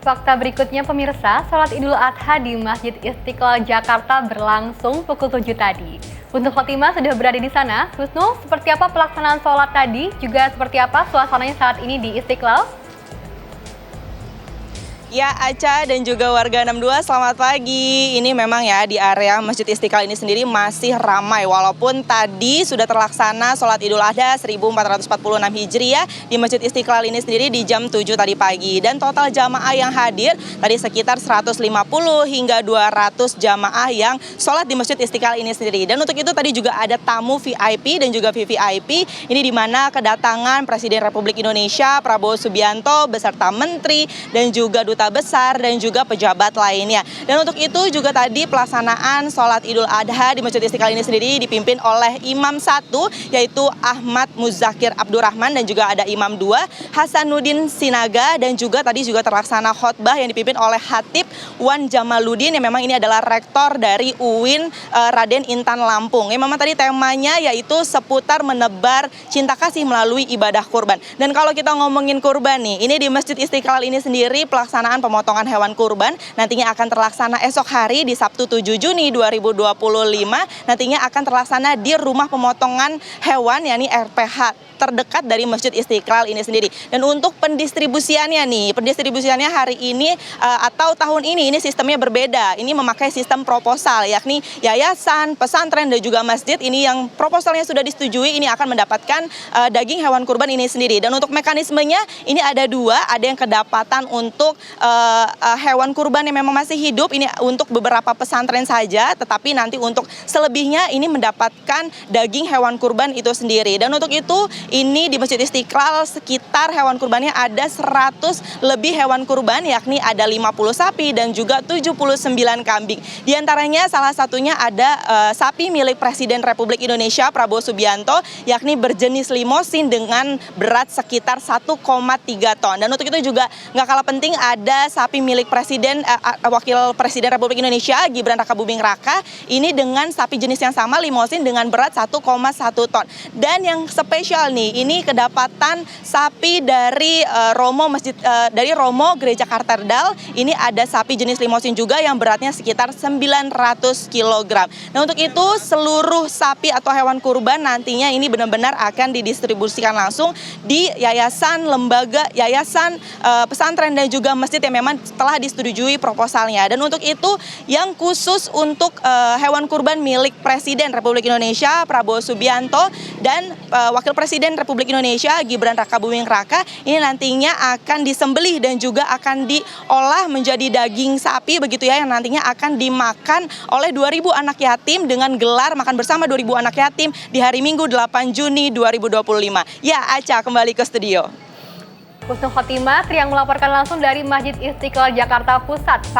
Fakta berikutnya pemirsa, sholat Idul Adha di Masjid Istiqlal Jakarta berlangsung pukul 7 tadi. Untuk Khotimah sudah berada di sana. Wisnu, seperti apa pelaksanaan sholat tadi? Juga seperti apa suasananya saat ini di Istiqlal? Ya, Aca dan juga warga 62, selamat pagi. Ini memang ya di area Masjid Istiqlal ini sendiri masih ramai. Walaupun tadi sudah terlaksana sholat Idul Adha 1446 Hijriah di Masjid Istiqlal ini sendiri di jam 7 tadi pagi. Dan total jamaah yang hadir tadi sekitar 150 hingga 200 jamaah yang sholat di Masjid Istiqlal ini sendiri. Dan untuk itu tadi juga ada tamu VIP dan juga VVIP. Ini di mana kedatangan Presiden Republik Indonesia Prabowo Subianto beserta menteri dan juga duta besar dan juga pejabat lainnya. Dan untuk itu juga tadi pelaksanaan sholat Idul Adha di Masjid Istiqlal ini sendiri dipimpin oleh Imam 1 yaitu Ahmad Muzakir Abdurrahman dan juga ada Imam 2 Hasanuddin Sinaga dan juga tadi juga terlaksana khotbah yang dipimpin oleh Khatib Wan Jamaluddin yang memang ini adalah rektor dari UIN Raden Intan Lampung. Yang memang tadi temanya yaitu seputar menebar cinta kasih melalui ibadah kurban. Dan kalau kita ngomongin kurban nih, ini di Masjid Istiqlal ini sendiri pelaksanaan pemotongan hewan kurban nantinya akan terlaksana esok hari di Sabtu 7 Juni 2025. Nantinya akan terlaksana di rumah pemotongan hewan yakni RPH terdekat dari Masjid Istiqlal ini sendiri. Dan untuk pendistribusiannya nih, hari ini atau tahun ini sistemnya berbeda. Ini memakai sistem proposal yakni yayasan, pesantren dan juga masjid ini yang proposalnya sudah disetujui ini akan mendapatkan daging hewan kurban ini sendiri. Dan untuk mekanismenya ini ada dua, ada yang kedapatan untuk hewan kurban yang memang masih hidup ini untuk beberapa pesantren saja, tetapi nanti untuk selebihnya ini mendapatkan daging hewan kurban itu sendiri. Dan untuk itu ini di Masjid Istiqlal sekitar hewan kurbannya ada 100 lebih hewan kurban yakni ada 50 sapi dan juga 79 kambing. Di antaranya salah satunya ada sapi milik Presiden Republik Indonesia Prabowo Subianto yakni berjenis limosin dengan berat sekitar 1,3 ton. Dan untuk itu juga nggak kalah penting ada sapi milik Presiden Wakil Presiden Republik Indonesia Gibran Rakabuming Raka ini dengan sapi jenis yang sama limosin dengan berat 1,1 ton. Dan yang spesial nih, ini kedapatan sapi dari Romo Gereja Katedral. Ini ada sapi jenis limosin juga yang beratnya sekitar 900 kg. Nah, untuk itu seluruh sapi atau hewan kurban nantinya ini benar-benar akan didistribusikan langsung di yayasan, lembaga, yayasan, pesantren dan juga masjid yang memang telah disetujui proposalnya. Dan untuk itu yang khusus untuk hewan kurban milik Presiden Republik Indonesia Prabowo Subianto dan Wakil Presiden Republik Indonesia Gibran Rakabuming Raka ini nantinya akan disembelih dan juga akan diolah menjadi daging sapi begitu ya, yang nantinya akan dimakan oleh 2.000 anak yatim dengan gelar makan bersama 2.000 anak yatim di hari Minggu 8 Juni 2025. Ya, Aca kembali ke studio. Wisnu Khotimah yang melaporkan langsung dari Masjid Istiqlal Jakarta Pusat.